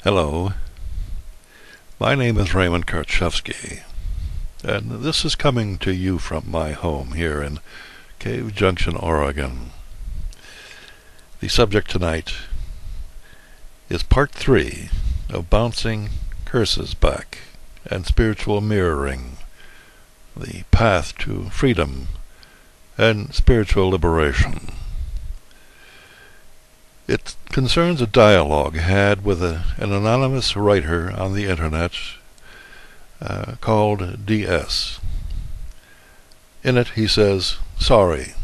Hello, my name is Raymond Karczewski, and this is coming to you from my home here in Cave Junction, Oregon. The subject tonight is part 3 of Bouncing Curses Back and Spiritual Mirroring, the path to freedom and spiritual liberation. It concerns a dialogue had with an anonymous writer on the internet called DS. In it he says, "Sorry,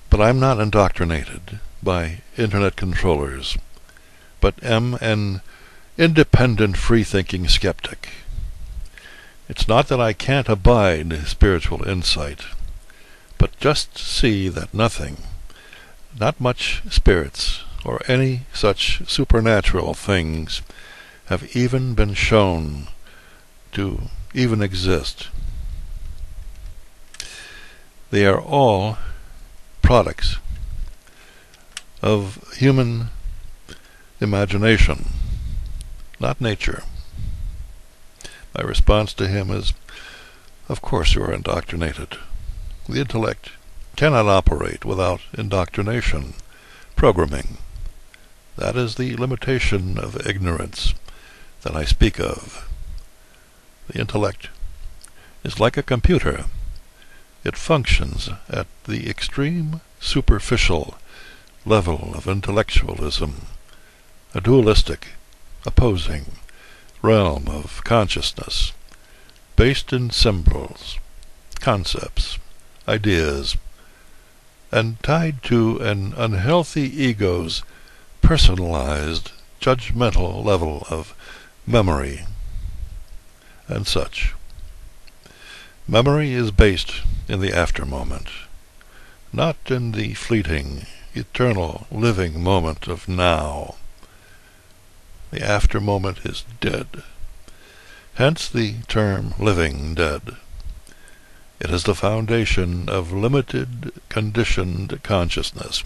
but I'm not indoctrinated by internet controllers, but am an independent free-thinking skeptic. It's not that I can't abide spiritual insight, but just see that nothing, not much spirits, or any such supernatural things have even been shown to even exist. They are all products of human imagination, not nature." My response to him is, of course you are indoctrinated. The intellect cannot operate without indoctrination, programming. That is the limitation of ignorance that I speak of. The intellect is like a computer. It functions at the extreme superficial level of intellectualism, a dualistic, opposing realm of consciousness, based in symbols, concepts, ideas, and tied to an unhealthy ego's personalized, judgmental level of memory and such. Memory is based in the after-moment, not in the fleeting, eternal, living moment of now. The after-moment is dead, hence the term living dead. It is the foundation of limited, conditioned consciousness,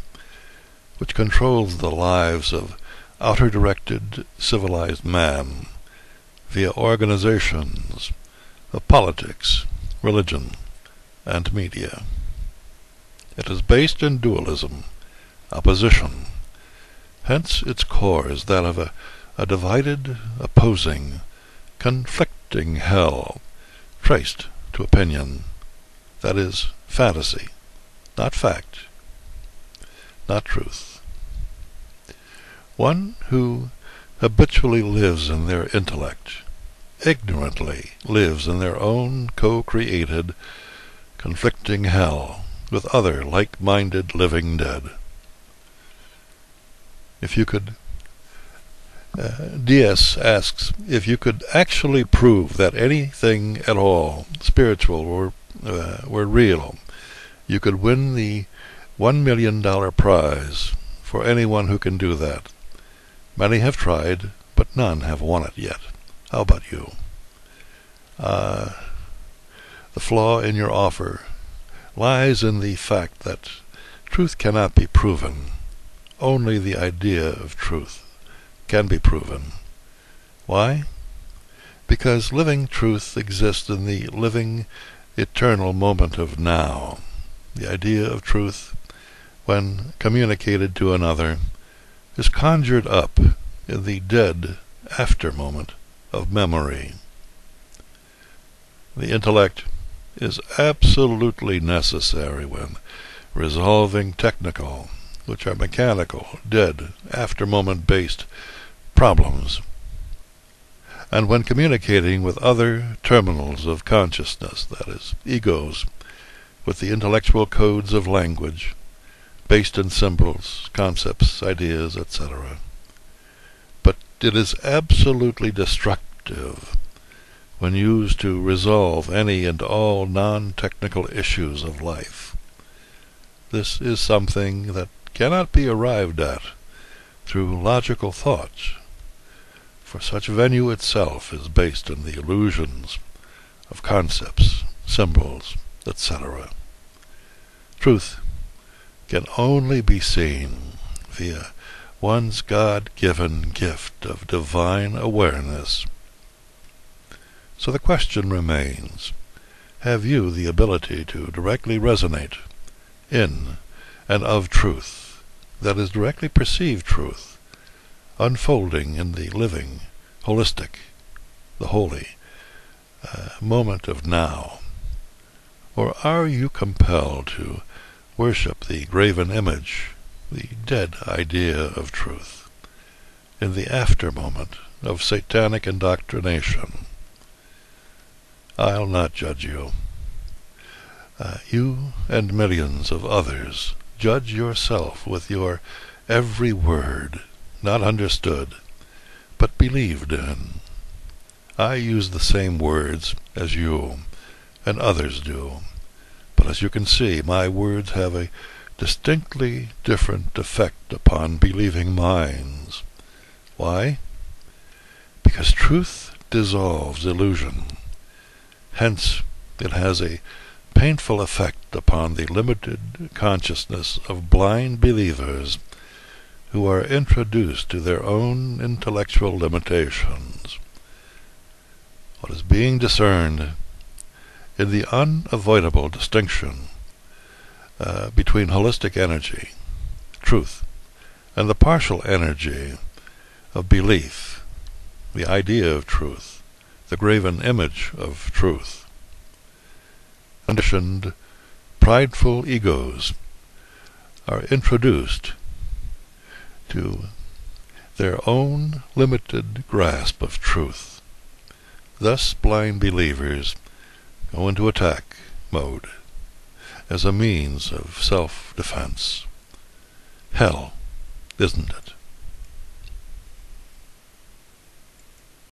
which controls the lives of outer-directed, civilized man via organizations of politics, religion, and media. It is based in dualism, opposition. Hence its core is that of a divided, opposing, conflicting hell, traced to opinion. That is fantasy, not fact, not truth. One who habitually lives in their intellect, ignorantly lives in their own co-created, conflicting hell with other like-minded living dead. If you could, DS asks, if you could actually prove that anything at all spiritual were real, you could win the $1 million prize for anyone who can do that. Many have tried, but none have won it yet. How about you? The flaw in your offer lies in the fact that truth cannot be proven. Only the idea of truth can be proven. Why? Because living truth exists in the living, eternal moment of now. The idea of truth, when communicated to another, is conjured up in the dead after-moment of memory. The intellect is absolutely necessary when resolving technical, which are mechanical, dead, after-moment-based problems, and when communicating with other terminals of consciousness, that is, egos, with the intellectual codes of language, based in symbols, concepts, ideas, etc. But it is absolutely destructive when used to resolve any and all non-technical issues of life. This is something that cannot be arrived at through logical thought, for such venue itself is based in the illusions of concepts, symbols, etc. Truth can only be seen via one's God-given gift of divine awareness. So the question remains, have you the ability to directly resonate in and of truth, that is, directly perceive truth, unfolding in the living, holistic, the holy moment of now? Or are you compelled to worship the graven image, the dead idea of truth, in the after moment of satanic indoctrination? I'll not judge you. You and millions of others judge yourself with your every word, not understood, but believed in. I use the same words as you and others do, but as you can see, my words have a distinctly different effect upon believing minds. Why? Because truth dissolves illusion. Hence, it has a painful effect upon the limited consciousness of blind believers who are introduced to their own intellectual limitations. What is being discerned in the unavoidable distinction between holistic energy, truth, and the partial energy of belief, the idea of truth, the graven image of truth. Conditioned, prideful egos are introduced to their own limited grasp of truth. Thus blind believers go into attack mode as a means of self-defense. Hell, isn't it?